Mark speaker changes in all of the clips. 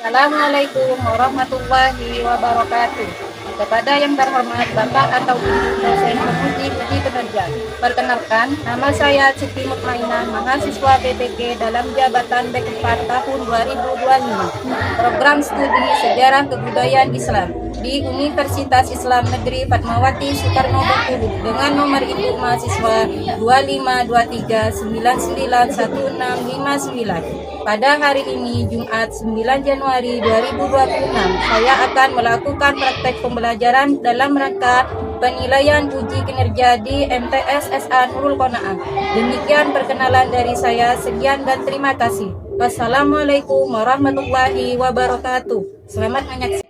Speaker 1: Assalamualaikum warahmatullahi wabarakatuh. Kepada yang terhormat Bapak atau Ibu dosen penguji uji kinerja. Perkenalkan, nama saya Siti Mutmainah, mahasiswa PPK dalam jabatan B4 tahun 2025. Program studi Sejarah Kebudayaan Islam di Universitas Islam Negeri Fatmawati Soekarno Bengkulu dengan nomor induk mahasiswa 2523991659. Pada hari ini, Jumat 9 Januari 2026, saya akan melakukan praktek pembelajaran dalam rangka penilaian uji kinerja di MTS SA Nurul Qanaah. Demikian perkenalan dari saya, sekian dan terima kasih. Wassalamualaikum warahmatullahi wabarakatuh. Selamat menyaksikan.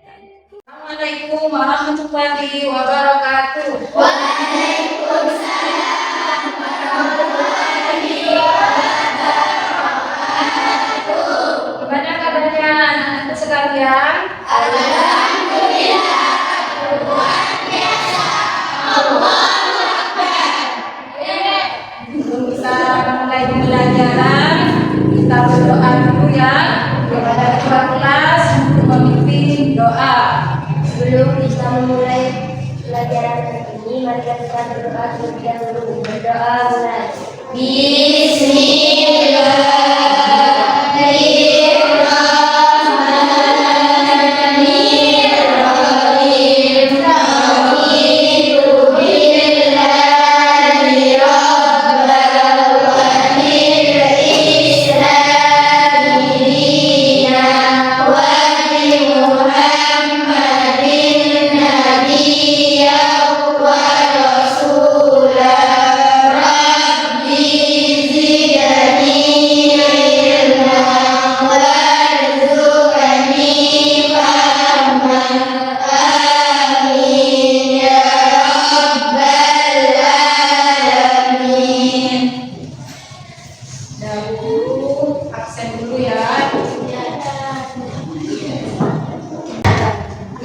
Speaker 1: Assalamualaikum warahmatullahi wabarakatuh. Gimana kabarnya anak-anakku sekalian? Sebelum kita mulai pembelajaran, kita berdoa dulu ya kepada ketua kelas untuk memimpin doa.
Speaker 2: Sebelum kita memulai pelajaran hari ini, mari kita berdoa terlebih dahulu. Berdoa mulai.
Speaker 1: Dahulu absen dulu ya.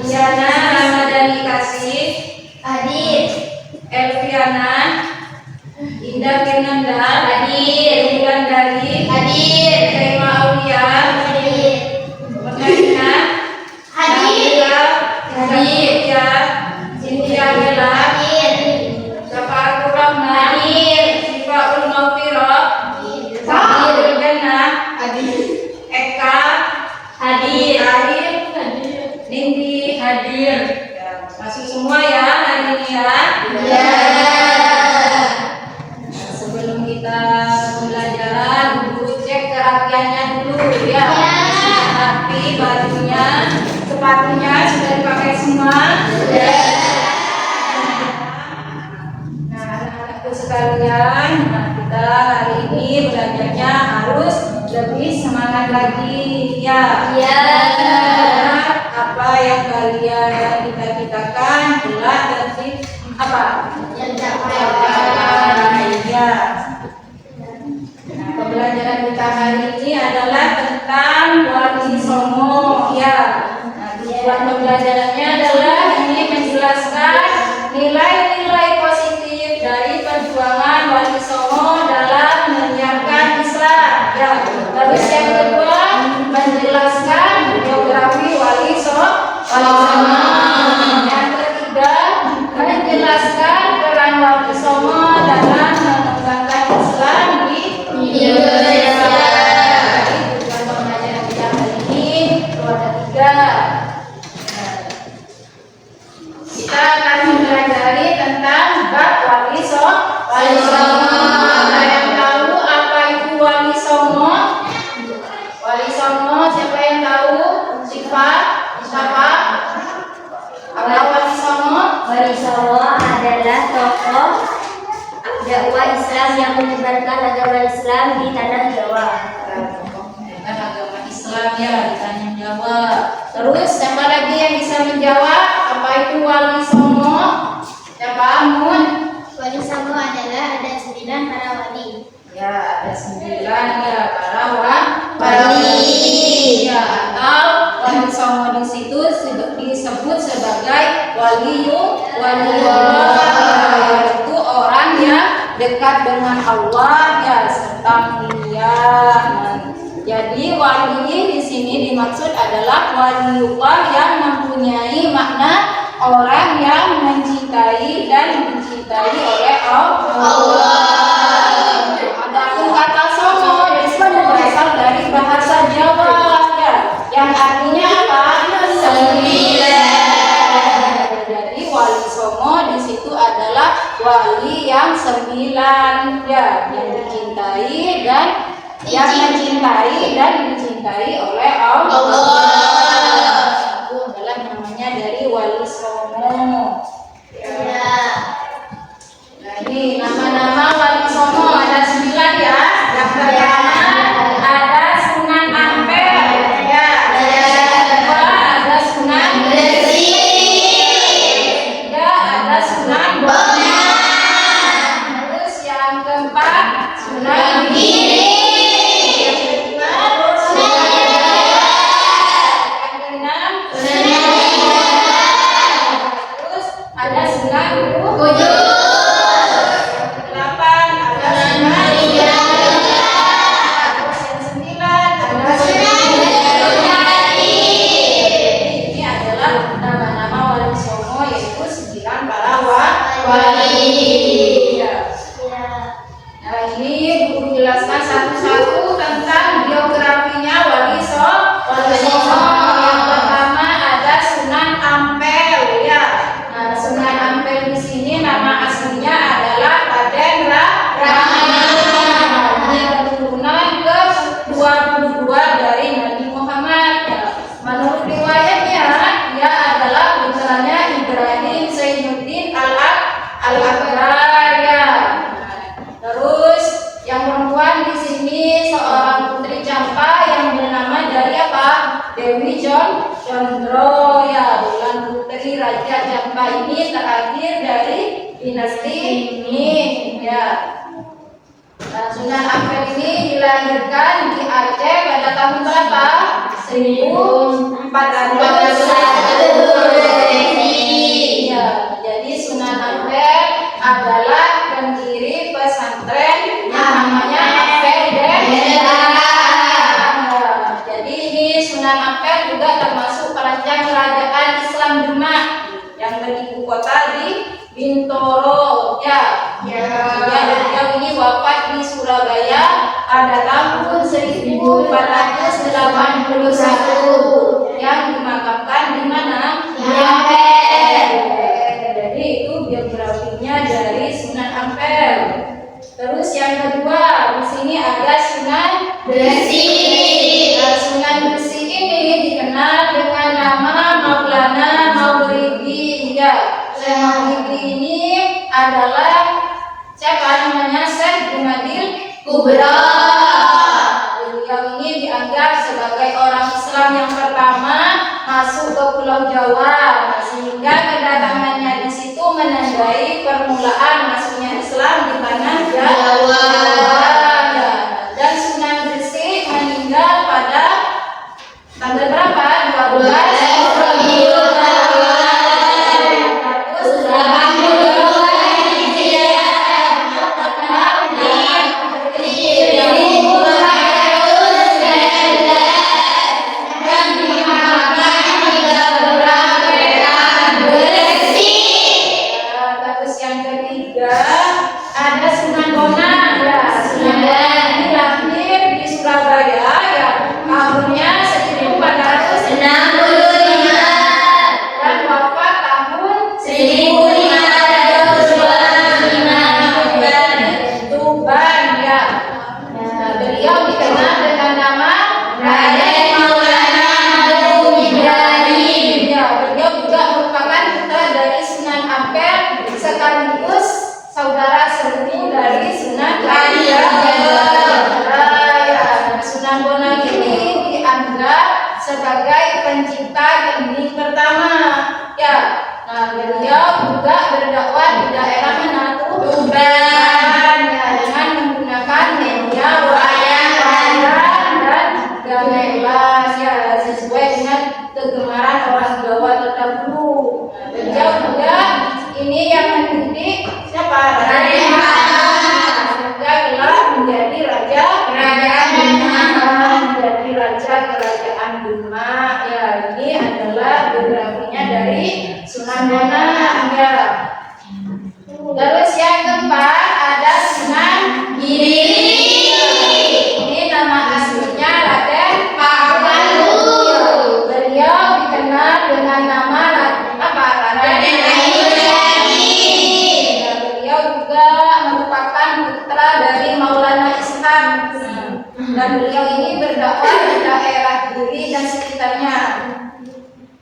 Speaker 1: Diana Ramadhani Kasih,
Speaker 2: Hadir.
Speaker 1: Elviana Indah Kenanda,
Speaker 2: Hadir.
Speaker 1: Wulandari,
Speaker 2: Hadir.
Speaker 1: Kaima Aulia,
Speaker 2: Hadir.
Speaker 1: Mengaina,
Speaker 2: Hadir.
Speaker 1: Nabila,
Speaker 2: Hadir.
Speaker 1: Cynthia, Cynthia Bella,
Speaker 2: Hadir.
Speaker 1: Syafatul Rahman, Sifaul Maghfirah, Hadir Dana, Eka,
Speaker 2: Hadir.
Speaker 1: Arif, Nindi hadir. Ya, masuk semua ya hari ini ya.
Speaker 2: Ya.
Speaker 1: Nah, sebelum kita pembelajaran, guru cek kerapiannya dulu ya. Rapi bajunya, sepatunya sudah dipakai semua. Nah, anak-anakku sekalian, kita hari ini belajarnya harus lebih semangat lagi ya.
Speaker 2: Ya.
Speaker 1: Apa yang kalian cita-citakan bulan dan apa? Ya. Nah, pembelajaran kita hari ini adalah tentang Wali Songo ya. Nah, tujuan pembelajarannya adalah ini menjelaskan nilai-nilai positif dari perjuangan Wali Songo dalam menyiapkan Islam ya. Terus yang kedua menjelaskan biografi Wali Songo. Yang ketiga menjelaskan peran Wali Songo dalam mengembangkan Islam di Indonesia. Jadi tujuan pembelajaran kita hari ini itu ada 3. Kita akan mempelajari tentang bab Wali Songo. Ada yang tahu apa itu Wali Songo? Wali Songo siapa yang tahu? Siapa? Apa Wali Songo?
Speaker 2: Wali Songo adalah tokoh dakwah Islam yang menyebarkan agama Islam di tanah Jawa.
Speaker 1: Kan agama Islam ya di tanah Jawa. Terus siapa lagi yang bisa menjawab apa itu Wali Songo? Siapa? Amun?
Speaker 2: Wali Songo adalah ada 9 para wali.
Speaker 1: Ya, ada 9 ya para wali. Ya, atau Wali Songo di situ disebut sebagai waliullah, yaitu orang yang dekat dengan Allah ya serta mulia. Ya Jadi wali di sini dimaksud adalah waliullah yang mempunyai makna orang yang mencintai dan dicintai oleh Allah. Adapun kata somo berasal dari bahasa Jawa ya, yang artinya apa? Sembilan. Jadi wali somo di situ adalah wali yang sembilan ya, yang dicintai dan dicintai oleh Allah. Itu adalah namanya dari wali somo. Ya. Nah, ini nama-nama wali somo ada 9 ya. Yang pertama ada Sunan Ampel ya. Yang kedua ada Sunan Gresik. Ketiga ada Sunan Bonang. Terus yang keempat Sunan Giri. Ada Sunan Kudus. Yang ke-8 ada Sunan Kalijaga. Terus yang 9 ada Sunan Jati. Ini adalah nama-nama wali songo, yaitu 9 para wali. Ya. Nah, ini guru jelaskan satu-satu tentang biografinya wali songo. Yang pertama ada Sunan Ampel ya. Nah, Sunan Ampel di sini nama aslinya adalah Raden Rahmat. Dia keturunan ke-22 dari Nabi Muhammad. Ya. Menurut riwayatnya, dia adalah putranya Ibrahim Zainuddin Al-Akbar ya. Terus yang perempuan di sini seorang putri Campa yang bernama dari apa? Dewi Condro ya, bukan putri Raja Jampa ini terakhir dari dinasti ini ya. Nah, Sunan Ampel ini dilahirkan di Aceh pada tahun berapa? 1401. Ya, jadi Sunan Ampel adalah pendiri pesantren yang namanya Ampel Desa. Jadi ini Sunan Ampel juga termasuk perancang kerajaan Islam Demak yang beribu kota di Bintoro ya. Beliau ini wafat di Surabaya pada tahun 1481 yang dimakamkan di mana? Di Ampel. Jadi itu biografinya dari Sunan Ampel. Terus yang kedua di sini ada Sunan Gresik. Nah, Sunan Gresik ini dikenal dengan nama Maulana Maulidi ya. Syekh Maulidi ini adalah siapa namanya? Syekh Jumadil Kubra. Beliau ini dianggap sebagai orang Islam yang pertama masuk ke Pulau Jawa, sehingga kedatangannya di situ menandai permulaan masuknya Islam di tanah Jawa. Ya. Dan Sunan Gresik meninggal pada tanggal berapa? 12 ada Sunan Bonang ya. Sunan Bonang ini lahir di Surabaya ya. Tahunnya 1465 dan wafat tahun 1525 Tuban ya. Nah, beliau dikenal dengan nama Raden Maulana Ibrahim ya. Beliau juga merupakan putra dari Sunan Ampel sekaligus saudara sepupu dari Sunan Kalijaga. Sunan Bonang ini dianggap sebagai pencipta gening pertama ya. Nah, beliau juga berdakwah di daerah mana? Tuban ya, dengan menggunakan media wayang dan gamelan ya, sesuai dengan kegemaran orang Jawa terdahulu. Nah, beliau juga ini yang mendidik siapa? Raden Rahmat. Sehingga gelar menjadi raja kerajaan Demak. sekitarnya.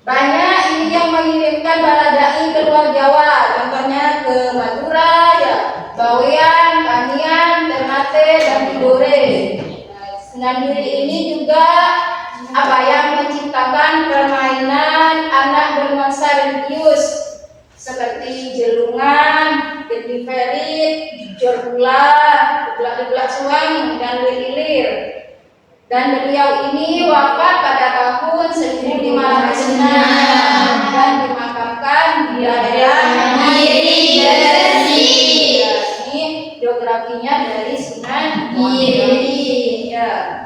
Speaker 1: Banyak ini yang mengirimkan baladai ke luar Jawa, contohnya ke Madura, ya, Bawean, Kanian, Ternate, dan Tidore. Sunan Giri ini juga yang menciptakan permainan anak bernuansa religius seperti jelungan, getiferit, jor gula suang, dan lilir. Dan beliau ini wafat pada tahun 1506 dan dimakamkan di daerah Giri Gresik. Ini geografinya dari Sunan Giri. Ya.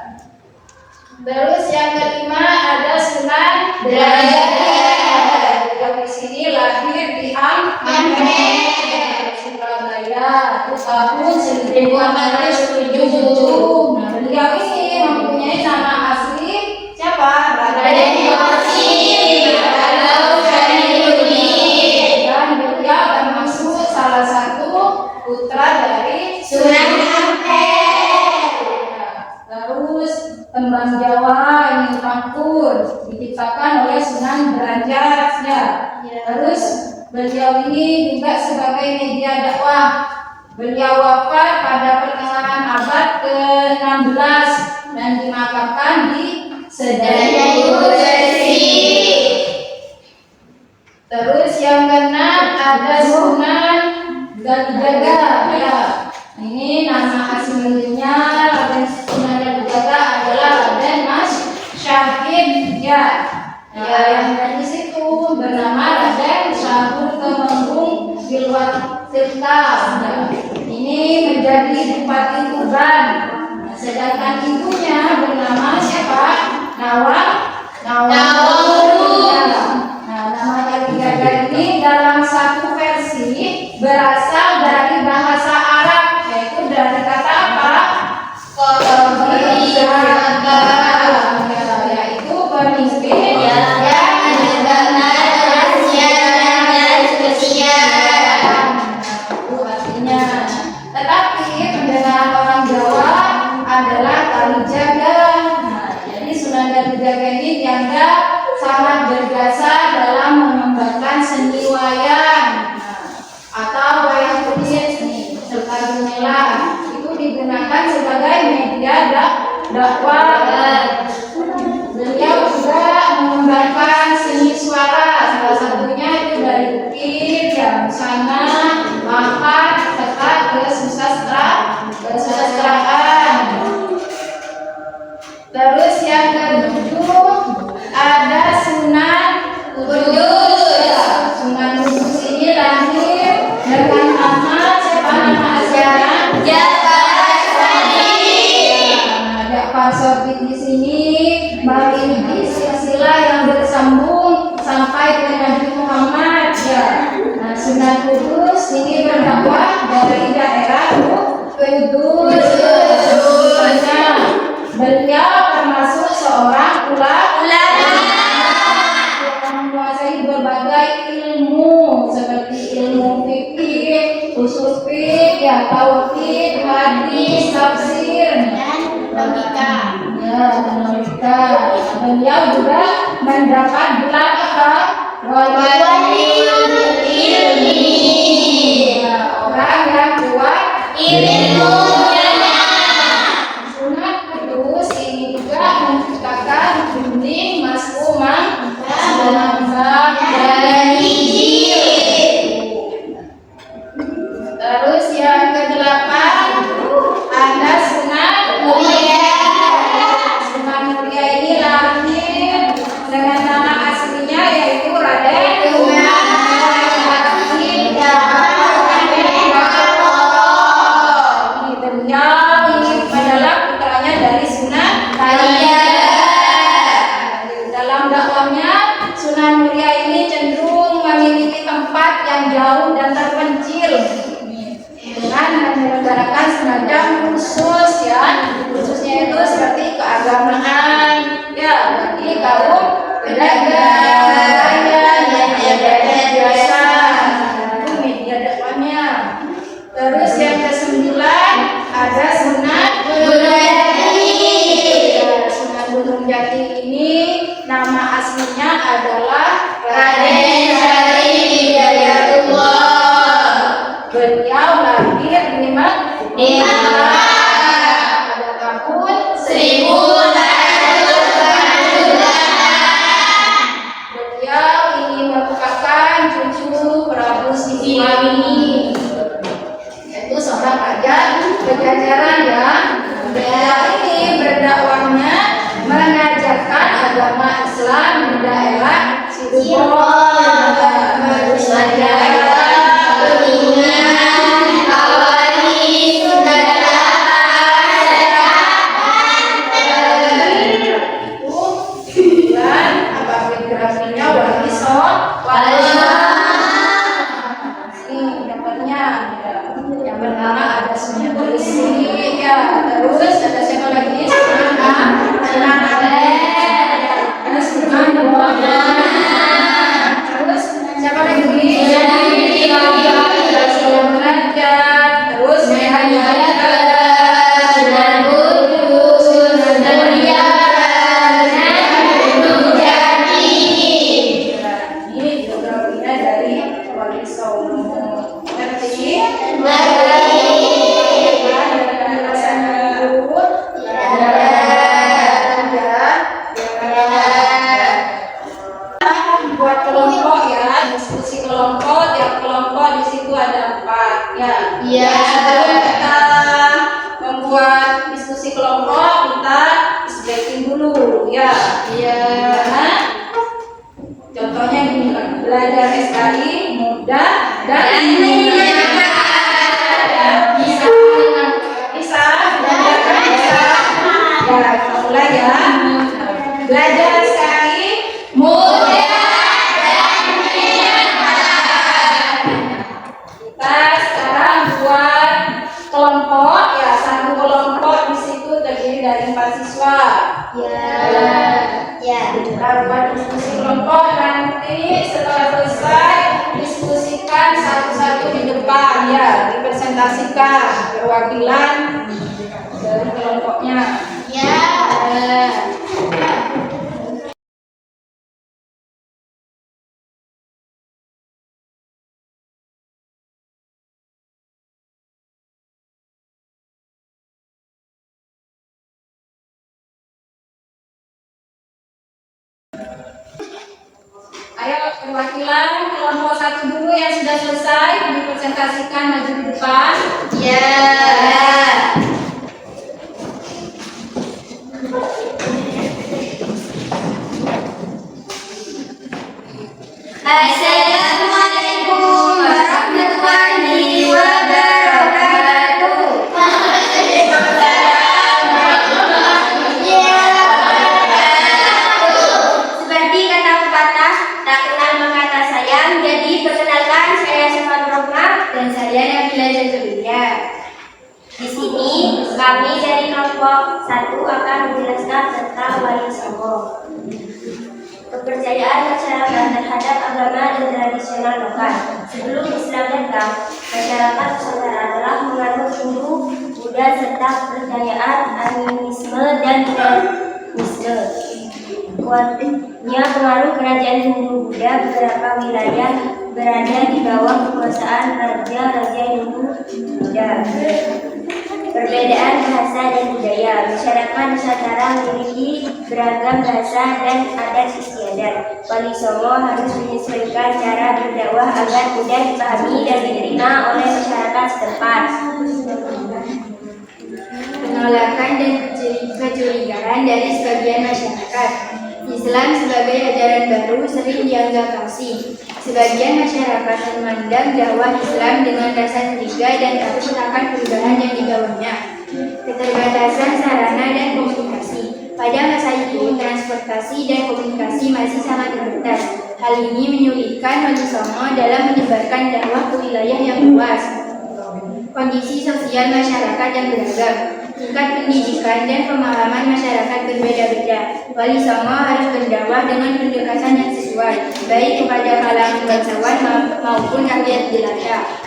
Speaker 1: Terus yang kelima ada Sunan Derajat. Beliau di sini lahir di Ampel, Surabaya, tahun 1477. Nah, beliau ini mempunyai nama asli siapa? Raden Kosim atau Syaifuddin. Dan beliau termasuk salah satu putra dari Sunan Ampel. Terus tembang Jawa ini Makmur diciptakan oleh Sunan Derajat. Ya. Terus beliau ini juga sebagai media dakwah. Beliau wafat pada pertengahan abad ke-16 dan dimakamkan di Sedayu Gresik. Terus yang keenam ada Sunan Kalijaga. Ya. Ini nama aslinya Raden Sunan Kalijaga adalah Raden Mas Syahid. Ya. Yang dari situ bernama Raden Syahur Temenggung Bilwat Tirta. Ini menjadi Bupati Tuban. Sedangkan ibunya bernama siapa? Nawangwulan. Nah, nama Kalijaga ini dalam satu versi berasal dari bahasa Arab, yaitu dari kata apa? Kalijaga, yaitu pemimpin yang menegakkan rahasia dan kesiapan. Itu artinya. Tetapi pendengaran orang Jawa adalah Kalijaga. Nah, jadi Sunan Kalijaga ini dianggap sangat berjasa dalam mengembangkan seni wayang atau wayang kulit serta gamelan. Itu digunakan sebagai media dakwah. Beliau juga mengembangkan seni suara, salah satunya itu dari ukir, musana, mahat, serta kesusastraan. Terus yang ketujuh ada Sunan Kudus. Sunan Kudus ini lahir dengan nama siapa, nama aslinya? Ja'far Shadiq di sini memiliki silsilah yang bersambung sampai ke Nabi Muhammad. Ya. Nah, Sunan Kudus ini berdakwah dari daerah Kudus. Beliau termasuk seorang ulama yang menguasai berbagai ilmu seperti ilmu fikih, usul fiqh, tauhid, hadis, tafsir, dan logika. Ya, logika. Beliau juga mendapat gelar apa? Waliul ilmi. Ya, orang yang kuat ilmunya. Sunan Kudus ini juga menciptakan dinding maskumang dan Injil. Terus yang kedelapan ada Sunan Muria. Sunan Muria ini lahir dengan nama aslinya yaitu Raden Umar. Beliau adalah putranya dari Sunan Kalijaga. Dalam dakwahnya Sunan Muria ini cenderung memiliki tempat yang jauh dan terpencil dengan menyelenggarakan semacam khusus, ya, khususnya itu seperti keagamaan, ya, bagi kaum pedagang, yang biasa, itu media dakwahnya. Terus yang ke-9 ada Sunan Gunung Jati. Sunan Gunung Jati ini nama aslinya adalah
Speaker 2: Raden Syarif Hidayatullah.
Speaker 1: Beliau lahir di mana?
Speaker 2: Di Malang.
Speaker 1: Pada tahun
Speaker 2: 1888.
Speaker 1: beliau ini merupakan cucu Prabu Siliwangi, yaitu seorang raja Pajajaran ya. Beliau ini berdakwahnya mengajarkan agama Islam di daerah Cirebon. Bagus saja. Dan apa biografinya Wali ini dapatnya yang pertama ada Sunan Kudus ya, terus ada siapa lagi? Sunan Ampel, terus Sunan Bonang, terus siapa lagi? Sunan Derajat, terus Sunan
Speaker 2: Kudus, Sunan Mutiara, Gunung Jati.
Speaker 1: Ini biografinya dari Wali Songo. Ngerti? Buat kelompok ya, diskusi kelompok. Tiap kelompok di situ ada 4 ya.
Speaker 2: Iya.
Speaker 1: Sebelum kita membuat diskusi kelompok, kita isbatin dulu ya.
Speaker 2: Iya.
Speaker 1: Nah, contohnya gini kan, belajar SKI mudah dan menyenangkan. Bisa, bisa, belajar kan bisa. Ya, kita mulai ya. Belajar SKI mudah dan menyenangkan. Kita sekarang buat kelompok ya, satu kelompok di situ terdiri dari 4 siswa.
Speaker 2: Ya.
Speaker 1: Kita buat diskusi kelompok, nanti setelah selesai diskusikan satu-satu di depan ya, dipresentasikan perwakilan dari kelompoknya.
Speaker 2: Ya.
Speaker 1: Ayo perwakilan kelompok 1 dulu yang sudah selesai dipresentasikan maju di depan.
Speaker 2: Ya. Assalamualaikum warahmatullahi wabarakatuh. Seperti kata pepatah, tak kenal maka tak sayang. Jadi perkenalkan, saya Syafat Rohmah dan saya Nabila Jatulia. Di sini kami dari kelompok 1 akan menjelaskan tentang Wali Songo. Kepercayaan masyarakat terhadap agama dan tradisional lokal. Sebelum Islam datang, masyarakat Nusantara telah menganut Hindu, Buddha serta kepercayaan animisme dan hedonisme. Kuatnya pengaruh kerajaan Hindu Buddha, beberapa wilayah berada di bawah kekuasaan raja-raja Hindu Buddha. Perbedaan bahasa dan budaya. Masyarakat Nusantara memiliki beragam bahasa dan adat istiadat. Wali Songo harus menyesuaikan cara berdakwah agar mudah dipahami dan diterima oleh masyarakat setempat. Penolakan dan kecurigaan dari sebagian masyarakat. Islam sebagai ajaran baru sering dianggap asing. Sebagian masyarakat memandang dakwah Islam dengan rasa curiga dan takut akan perubahan yang digawanya. Keterbatasan sarana dan komunikasi. Pada masa itu, transportasi dan komunikasi masih sangat terbatas. Hal ini menyulitkan Wali Songo dalam menyebarkan dakwah ke wilayah yang luas. Kondisi sosial masyarakat yang beragam. Tingkat pendidikan dan pemahaman masyarakat berbeda-beda. Wali Songo harus berdakwah dengan pendekatan yang sesuai, baik kepada kalangan bangsawan maupun rakyat jelata.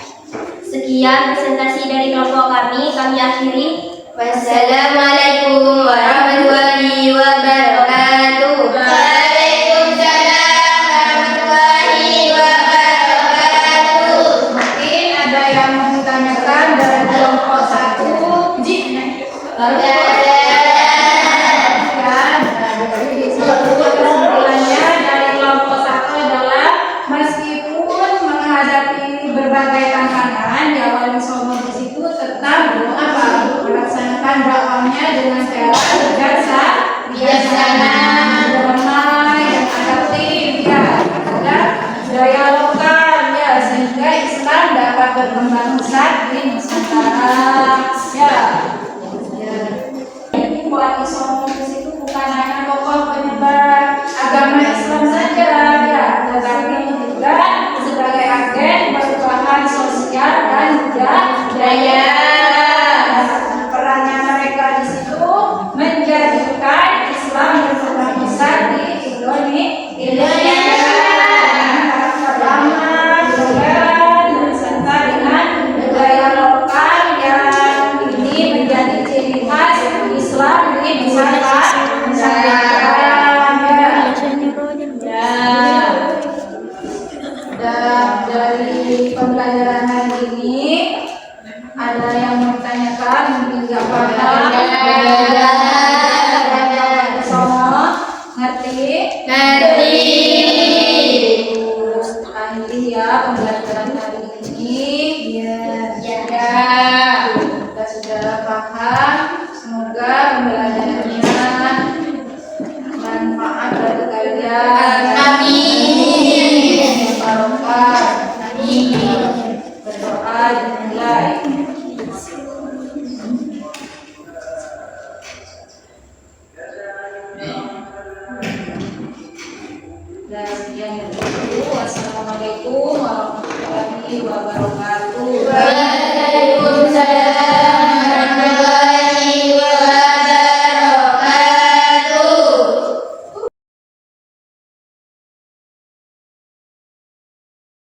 Speaker 2: Sekian presentasi dari kelompok kami akhiri. Wassalamualaikum warahmatullahi wabarakatuh. Waalaikumsalam berkembang pesat di Nusantara. Ibu Ani Somus itu bukan hanya tokoh penyebar agama Islam saja, tetapi juga sebagai agen perubahan sosial dan budaya